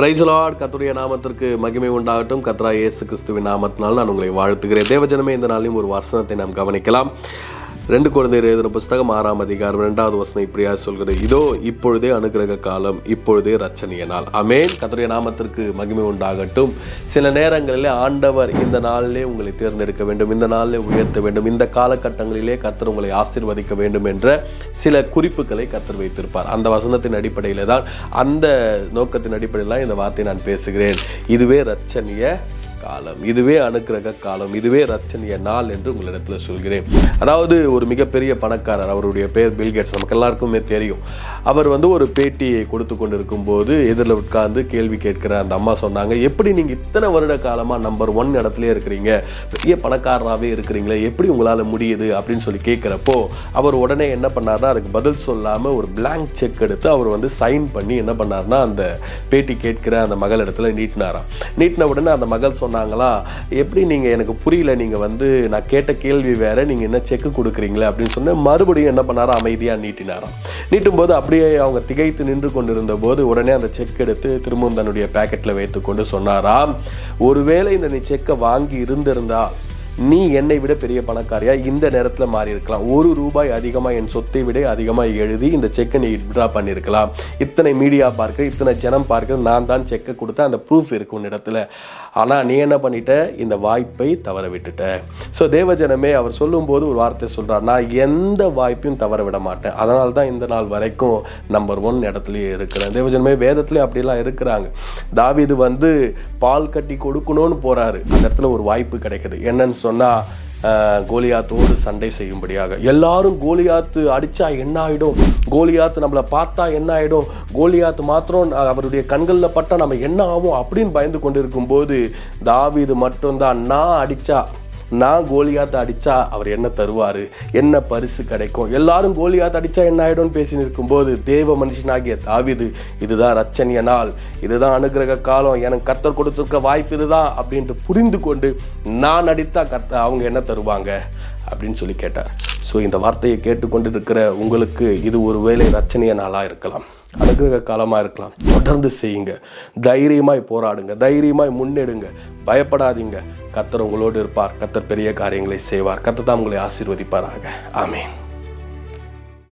Price Lord. கர்த்தருடைய நாமத்திற்கு மகிமை உண்டாகட்டும். கர்த்தராகிய இயேசு கிறிஸ்துவின் நாமத்தினால் நான் உங்களை வாழ்த்துகிறேன். தேவஜனமே, இந்த நாளிலும் ஒரு வசனத்தை நாம் கவனிக்கலாம். 2 கொரிந்தியர் எழுதின புஸ்தகம் 6ஆம் அதிகாரம் 2வது வசனம் இப்படியா சொல்கிறது: இதோ இப்பொழுதே அனுக்கிரக காலம், இப்பொழுதே இரட்சணிய நாள். ஆமென். கர்த்தருடைய நாமத்திற்கு மகிமை உண்டாகட்டும். சில நேரங்களில் ஆண்டவர் இந்த நாளிலே உங்களை தேர்ந்தெடுக்க வேண்டும், இந்த நாளிலே உயர்த்த வேண்டும், இந்த காலகட்டங்களிலே கர்த்தர் உங்களை ஆசீர்வதிக்க வேண்டும் என்ற சில குறிப்புகளை கர்த்தர் வைத்திருப்பார். அந்த வசனத்தின் அடிப்படையில் தான், அந்த நோக்கத்தின் அடிப்படையில் இந்த வார்த்தையை நான் பேசுகிறேன். இதுவே இரட்சணிய காலம், இதுவே அனுக்கிரக காலம், இதுவே இரட்சணிய நாள் என்று உங்களிடத்தில் சொல்கிறேன். அதாவது ஒரு மிகப்பெரிய பணக்காரர், அவருடைய பேர் பில்கேட்ஸ், நமக்கு எல்லாருக்குமே தெரியும். அவர் ஒரு பேட்டியை கொடுத்து கொண்டிருக்கும் போது எதிரில் உட்கார்ந்து கேள்வி கேட்கிற அந்த அம்மா சொன்னாங்க, எப்படி நீங்கள் இத்தனை வருட காலமாக நம்பர் 1 இடத்துலேயே இருக்கிறீங்க, பெரிய பணக்காரராகவே இருக்கிறீங்களே, எப்படி உங்களால் முடியுது அப்படின்னு சொல்லி கேட்குறப்போ அவர் உடனே என்ன பண்ணார்னா, அதுக்கு பதில் சொல்லாமல் ஒரு பிளாங்க் செக் எடுத்து அவர் சைன் பண்ணி என்ன பண்ணார்னா அந்த பேட்டி கேட்கிற அந்த மகள் இடத்துல நீட்டின உடனே அந்த மகள் சொன்னாங்களா, எப்படி நீங்கள், எனக்கு புரியல, நீங்கள் நான் கேட்ட கேள்வி வேற, நீங்கள் என்ன செக்கு கொடுக்குறீங்களே அப்படின்னு சொன்ன. மறுபடியும் என்ன பண்ணாரா, அமைதியாக நீட்டும் போது அப்படியே அவங்க திகைத்து நின்று கொண்டிருந்த போது உடனே அந்த செக் எடுத்து திரும்பவும் தன்னுடைய பேக்கெட்டில் வைத்துக்கொண்டு சொன்னாராம், ஒருவேளை இந்த நீ செக்கை வாங்கி இருந்திருந்தா நீ என்னை விட பெரிய பணக்காரியா இந்த நேரத்தில் மாறி இருக்கலாம். ₹1 அதிகமாக, என் சொத்தை விட அதிகமாக எழுதி இந்த செக்கை நீ விட்ரா பண்ணியிருக்கலாம். இத்தனை மீடியா பார்க்க, இத்தனை ஜனம் பார்க்க, நான் தான் செக்கை கொடுத்த அந்த ப்ரூஃப் இருக்கு உன் இடத்துல. ஆனால் நீ என்ன பண்ணிட்ட, இந்த வாய்ப்பை தவற விட்டுட்ட. ஸோ தேவஜனமே, அவர் சொல்லும்போது ஒரு வார்த்தை சொல்கிறார், நான் எந்த வாய்ப்பையும் தவற விட மாட்டேன், அதனால தான் இந்த நாள் வரைக்கும் நம்பர் 1 இடத்துலையே இருக்கிறேன். தேவஜனமே, வேதத்துலேயும் அப்படிலாம் இருக்கிறாங்க. தாவீது பால் கட்டி கொடுக்கணும்னு போகிறாரு, அந்த இடத்துல ஒரு வாய்ப்பு கிடைக்குது. என்னன்னு சொன்னால், கோலியாத்தோடு சண்டை செய்யும்படியாக. எல்லாரும் கோலியாத்து அடித்தா என்ன ஆகிடும், கோலியாத்து நம்மளை பார்த்தா என்ன ஆகிடும், கோலியாத்து மாத்திரம் அவருடைய கண்களில் பட்டால் நம்ம என்ன ஆகும் அப்படின்னு பயந்து கொண்டு இருக்கும்போது தாவீது மட்டும்தான், நான் கோலியாத்தை அடித்தா அவர் என்ன தருவார், என்ன பரிசு கிடைக்கும், எல்லாரும் கோலியாத்தை அடித்தா என்ன ஆகிடும்னு பேசி நிற்கும்போது தேவ மனுஷனாகிய தாவீது, இதுதான் இரட்சணிய நாள், இதுதான் அனுக்கிரக காலம், எனக்கு கர்த்தர் கொடுத்துருக்க வாய்ப்பு இதுதான் அப்படின்ட்டு புரிந்து கொண்டு, நான் அடித்தா அவங்க என்ன தருவாங்க அப்படின்னு சொல்லி கேட்டார். ஸோ இந்த வார்த்தையை கேட்டுக்கொண்டு இருக்கிற உங்களுக்கு இது ஒரு வேளை இரட்சணிய நாளாக இருக்கலாம், அனுக்கிரக காலமாக இருக்கலாம். தொடர்ந்து செய்யுங்க, தைரியமாய் போராடுங்க, தைரியமாய் முன்னெடுங்க, பயப்படாதீங்க. கர்த்தர் உங்களோடு இருப்பார். கர்த்தர் பெரிய காரியங்களை செய்வார். கர்த்தர் தான் உங்களை ஆசீர்வதிப்பாராக. ஆமென்.